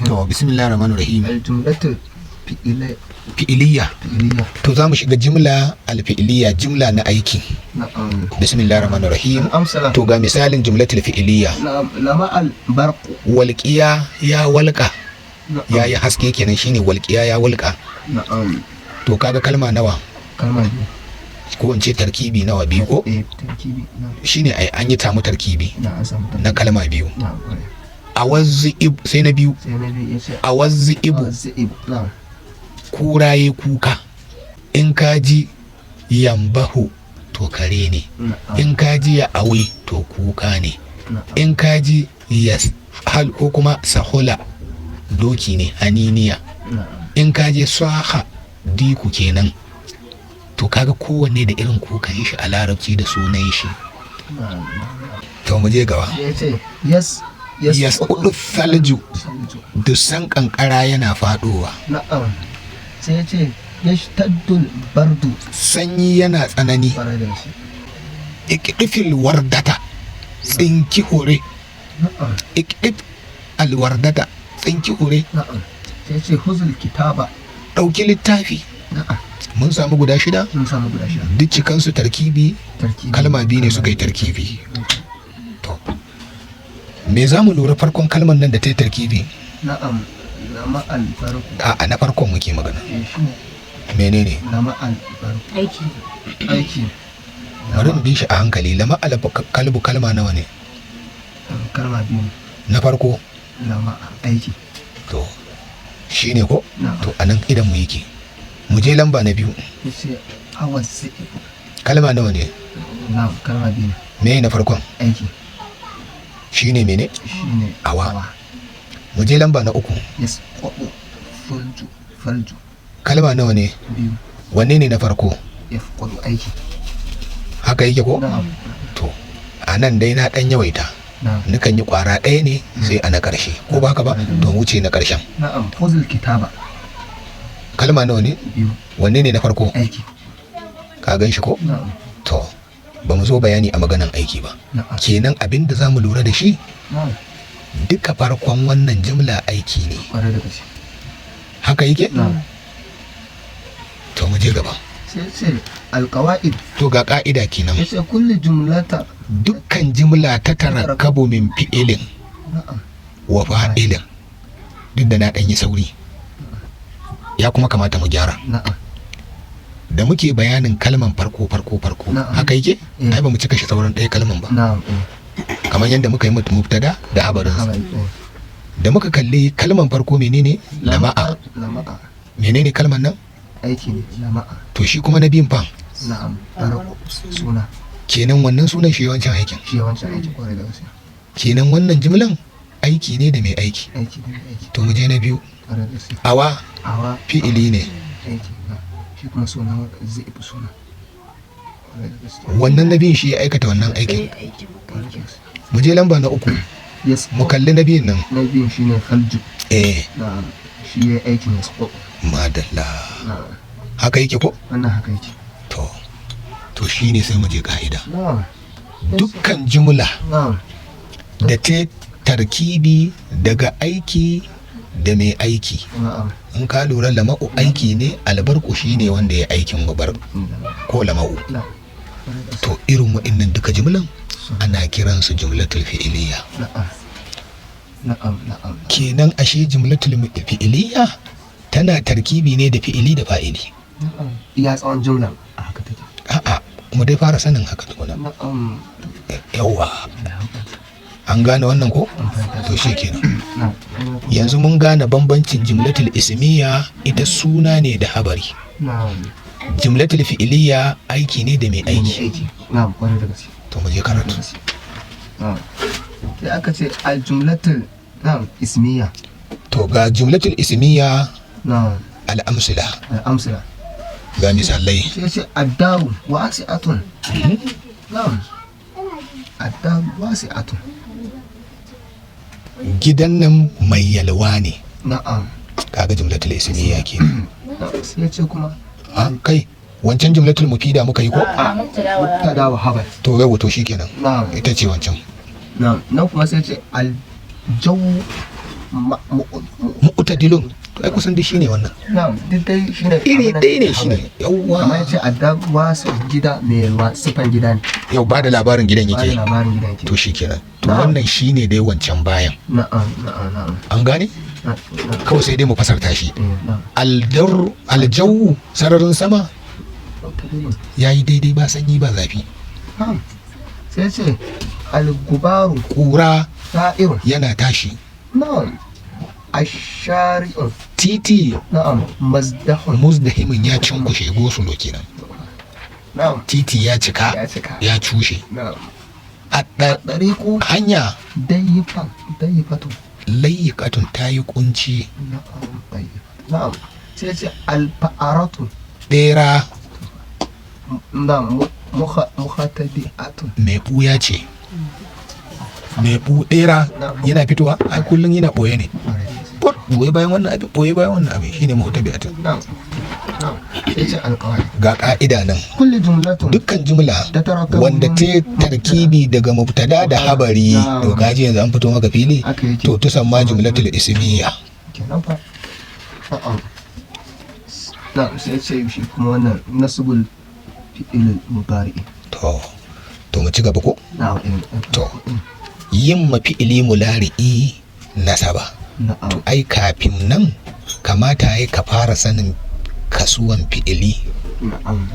To bismillahir rahmanir rahim. Al-jumlatu Fi'iliya. To za mu shiga jimla al-fi'iliya, jimla na aiki. na'am. Bismillahir rahmanir rahim. Amsala. To ga misalin jumlatul fi'iliya. na'am, lama al-barqu. Walqiya ya walqa. na'am. Ya yi haske kenan shine walqiya ya walqa. na'am. To kaga kalma nawa? Kalma biyu. Ko in ce tarkibi nawa biyu ko? Tarkibi. na'am. Shine ai an yi tamu tarkibi na an samu na kalma biyu. na'am. kwarai. Awazzi'ib sai na biyu. sai na biyu yace Awazzi'ibu azzi'ib. na'am. kuraye kuka. In ka ji yambahu to kare ne. na'am. In ka ji ya awi to kuka ne. na'am. In ka ji yas hal ko kuma sahula doki ne, haniniya. na'am. In ka ji saha diku kenan. To kaga kowanne da irin kukan shi a larabci da sunan shi. na'am. To mu je gaba. yace yes Yasqudu thalju, salju. dusan kankara yana fadowa. na'am. sai yace yashtaddul bardu. Sanyi yana tsanani. kwarai da shi. Ikdifil wardata, tsinki hure. na'am. Ikdif alwardata, tsinki hure. na'am. sai yace huzul kitaba. Ɗauki littafi. na'am. Mun samu guda shida. mun samu guda shida. Duk cikansu tarkibi, tarkibi. kalma biyu ne suka yi tarkibi. To, me za mu lura farkon kalmar nan da ta yi tarkibi? na'am. lama al-barqu. A na farkon muke magana. shi Menene? lama al-barqu. aiki aiki. Bari mu bi shi a hankali. Lama kalbu kalma nawa ne? kalma biyu. Na farko, lama aiki. to, shi ne ko? na'am. To, a nan idan mu yake. Mu je lamba na biyu. yace awazzi'ib. Kalma nawa ne? na'am. kalma biyu. Me na farkon? aiki. Shi ne mene? shine Awa. Mu je lamba na uku. yasqudu falju. Kalma nawa ne? biyu. Wanne ne na farko? yafqudu aiki. Haka yake ko? na'am. To, a nan dai na ɗan yawaita. na'am. Nukan yi ƙwara ɗaya ne sai a na ƙarshe. Ko ba haka ba? To wuce na ƙarshen. na'am. huzul kitaba. Kalma nawa ne? biyu. Wanne ne na farko? aiki. Ka gan shi ko? na'am. To, ba mu zo bayani a maganan aiki ba. na'am. Kenan abin da za mu lura da shi, na'am. duka farkon wannan jimla aiki ne. kwarai da gaske. Haka yake? na'am. To mu je gaba. sai ce alqawaid. To ga ka'ida kenan. yace kullu jumlata. Dukkan jimla ta tarakkabu min fi'ilin na'am. wa fa'ilin. Duk da na ɗan yi sauri. Ya kuma kamata mu gyara. na'am. Da muke bayanin kalman farko. Na'am. Haka yake? Eh. Ai ba mu cika shi sauran ɗaya kalman ba. na'am. Kamar yadda muka yi mubtada da habarin. haba. Da muka kalli kalman farko menene? Lama'a. lama'a. Menene kalman nan? aiki ne. lama'a. To shi kuma na biyun fa. na'am. barqu. suna. Kenan wannan sunan shi yawancin aikin. shi yawancin aiki kwarai da gaske. Kenan wannan jimlan aiki ne da mai aiki. aiki ne. aiki. To mu je na biyu. kwarai da gaske. Awa awa. fi'ili ne. aiki. shi kuma suna zai fi suna. kwarai da gaske. Wannan na biyun shi ya aikata wannan aikin. aiki kwarai da gaske. Mu je lamba na uku. yes. Mu kalli na biyun nan. na biyun shine falju. Eh, na'am. shi ya aikin yasqudu. madalla. na'am. Haka yake ko? wannan haka yake. To shi ne sai mu je ka'ida. na'am. Dukkan jimla na'am. da ta tarkibi daga aiki da mai aiki. na'am. In ka lura lama'u aiki ne, albarku shi ne wanda ya aikin gubar ko lama'u. na'am. kwarai da gaske. To irin wa'innan duka jimlan ana kiransu jumlatul fi'iliya. na'am. na'am. na'am. Kenan ashe jumlatul fi'iliya tana tarkibi ne da fi'ili da fa'ili. na'am. iya tsawon jumla a haka take. A'a, mu dai fara sanin haka tukuna. na'am. Yawwa, an gane wannan ko? To shi kenan. na'am. Yanzu mun gane bambancin jumlatul ismiya ita suna ne da habari. na'am. Jumlatul fi'iliya aiki ne da mai aiki. aiki. na'am. kwarai da gaske. To mu je karatu. na'am. sai aka ce aljumlatul na'am ismiya. To ga jumlatul ismiya na'am. al'amsila al'amsila. ga misalai. sai ce addaru wasi'atun. na'am. addaru wasi'atun. Gidan nan mai yalwa ne. na'am. Kaga jumlatul ismiya ke. sai ce kuma Kai, wancan jumlatul mufida muka yi ko? mubtada wa habar. To yau to shikenan. na'am. Ita ce wancan. na'am. nan kuma sai ce aljawu mu'tadilun to ai kusan duk shine wannan na'am duk dai shine iri ɗaya ne shine kamar yawwa yace adabwa su gida mai ruwa sifan gida ne yau ba da labarin gidan ba da yake labarin gida ke to shikenan to Na'am. wannan shine dai wancan bayan na'am an gane kawai sai dai mu fasarta shi na'am aljawu sararin sama yayi daidai ba sanyi ba zafi na'am sai ce algubaru kura sa'irun yana tashi na'am ashari'un titi na'am mazdahun muzdahimin ya cinkushe gosulo kenan na'am titi ya cika ya cika ya cushe na'am a dariku hanya dayifatu layyikatun ta yi kunci na'am dayifatu na'am sai ce alfa'aratu bera na'am muhatadi'atun mai buya ce mai bera yana fitowa a kullum yana boye ne boye bayan wannan abin shine muhtabi'atun na'am na'am sai ce alqawari ga ka'ida nan kulli jumlatun dukkan jumla wanda ta tarkibi daga mubtada da habari to kaji yanzu an fito maka fili aka yake to tusamma jumlatul ismiyya kenan fa na'am na'am sai ce shi kuma wannan nasbul fi'il mudari to mu ci gaba ko na'am to yin mafi'ili mulari'i nasaba na'am to ai kafin nan kamata ya ka fara sanin kasuwan fi'ili na'am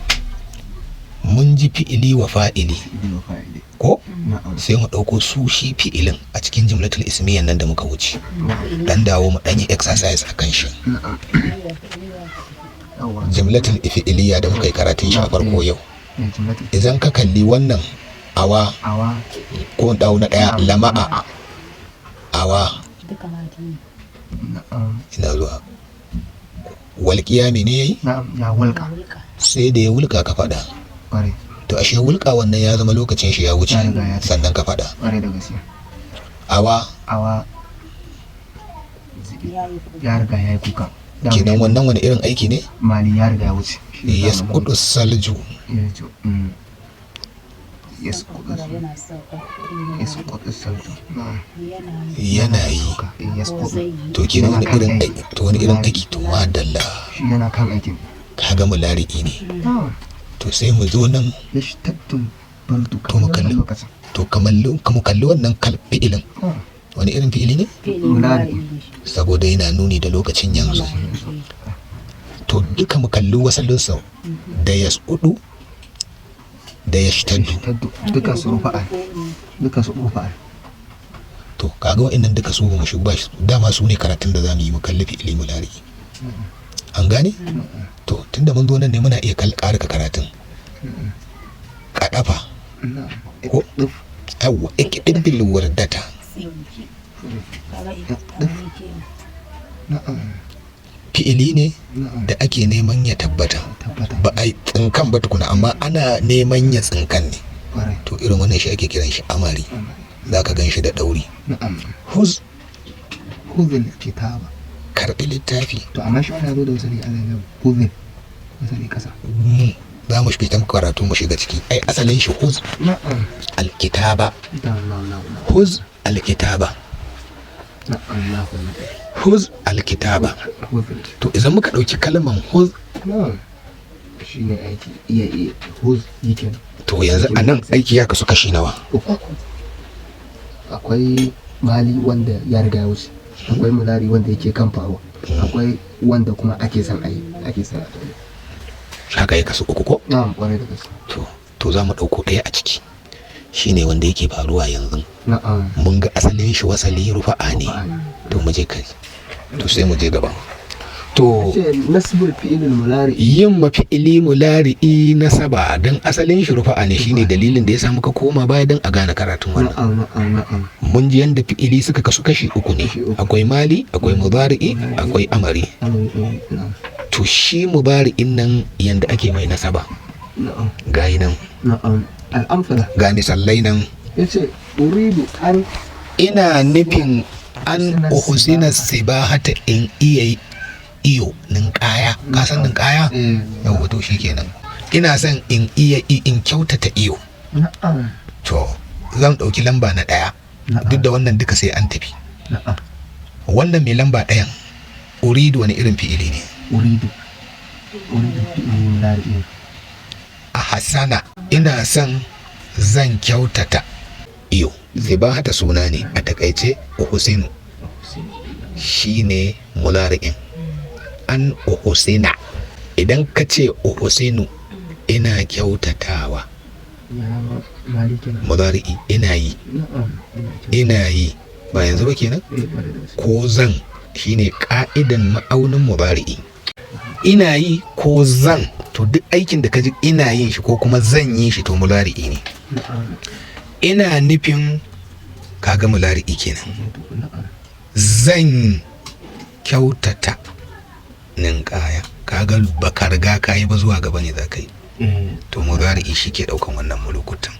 mun ji fi'ili wa fa'ili fi'il fa'ili ko na'am sai mu ɗauko su shi fi'ilin a cikin jumlatul ismiyyan nan da muka wuce dan dawo mu ɗanyi exercise a kan shi na'am yawa jumlatul fi'iliya da muka yi karatun shi a farko yau jumlatul idan ka kalli wannan awa awa ko ɗau na ɗaya lama'a awa na'am ina zuwa walƙiya mene yayi na'am ya walka sai da ya wulka ka faɗa ƙware to ashe wulka wannan ya zama lokacin shi ya wuce Ya riga ya tafi. sannan ka faɗa ƙware da gaske awa awa ya riga ya yi kuka Dama kenan ya- wannan wani irin aiki ne mali ya riga ya wuce yasqutu salju yasqutu salju na'am yana yi yasqutu to kenan wani irin aiki to wani irin aiki to madalla shi yana kan aikin kaga mulari'i ne na'am to sai mu zo nan yashtaddu bardu To mu kalli. lokacin to mu kalli wannan fi'ilin na'am wani irin fi'ili ne saboda yana nuni da lokacin yanzu to duka mu kalli wasalinsa da yasqutu da yashtaddu yashtaddu duka su rufa'a duka su rufa'a to kaga wa'annan duka su ba mu shigo ba shi dama su ne karatun da zamu yi mu kalli fi'ili mulari an gane to tunda mun zo nan ne muna iya ƙara karatun kadafa na'am ko awwa ikidin bil wardata na'am fi'ili ne na'am da ake neman ya tabbata tabbata ba a yi tsinkan ba tukuna amma ana neman ya tsinkan ne ƙware to irin wannan shi ake kiran shi amari za ka gan shi da ɗauri na'am huz huzul kitaba karɓi littafi to amma shi ana zo da wasali a zai huzul wasali kasa za mu shiga karatu mu shiga ciki ai asalin shi huz na'am alkitaba na'am huz alkitaba na'am huz alkitaba huzul to idan muka ɗauki kalman huz na'am shi ne aiki iya huz yake to yanzu a nan aiki ya kasu kashi nawa akwai mali wanda ya riga ya wuce akwai mulari wanda yake kan faruwa akwai wanda kuma ake son a yi ake son a yi haka ya kasu uku ko na'am kwarai da gaske to za mu ɗauko ɗaya a ciki shine wanda yake faruwa yanzu na'am mun ga asalin shi wasali rufa'a ne to mu je kai to sai mu je gaba to ce nasbul fi'ilul mulari yin mafi'ili mulari'i nasaba don asalin shi rufa'a ne shine dalilin da ya sa muka koma baya don a gane karatun wannan na'am mun ji yanda fi'ili suka kasu kashi uku ne akwai mali akwai mudari'i akwai amari na'am to shi mudari'in nan yanda ake mai nasaba na'am gayi nan na'am al'amfala ga misalai nan yace uridu an ina nufin an uhsina sibahata in iya iyo ninkaya ka san ninkaya yau to shikenan ina son in iya in kyautata iyo na'am to zan dauki lamba na daya duk da wannan duka sai an tafi na'am wannan mai lamba dayan uridu wani irin fi'ili ne? uridu fi'ilin mudari. A hasana ina son zan kyautata iyo. Sibahata suna ne a takaice. Uhsinu shine mulari'in. An uhsina idan ka ce uhsinu ina kyautatawa, mulari'i ina yi. Ina yi ba yanzu ba kenan. Ko zan shine ka'idan ma'aunin mulari'i. Ina yi ko zan, to duk aikin da ka ji ina yin shi ko kuma zan yi shi to mulari'i ne. Ina nufin kaga mulari'i kenan. Zan kyautata ninkaya kaga baka riga ka yi ba, zuwa gaba ne za ka yi. To mulari'i shi ke daukan wannan mulukutan.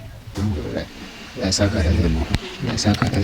Ya saka da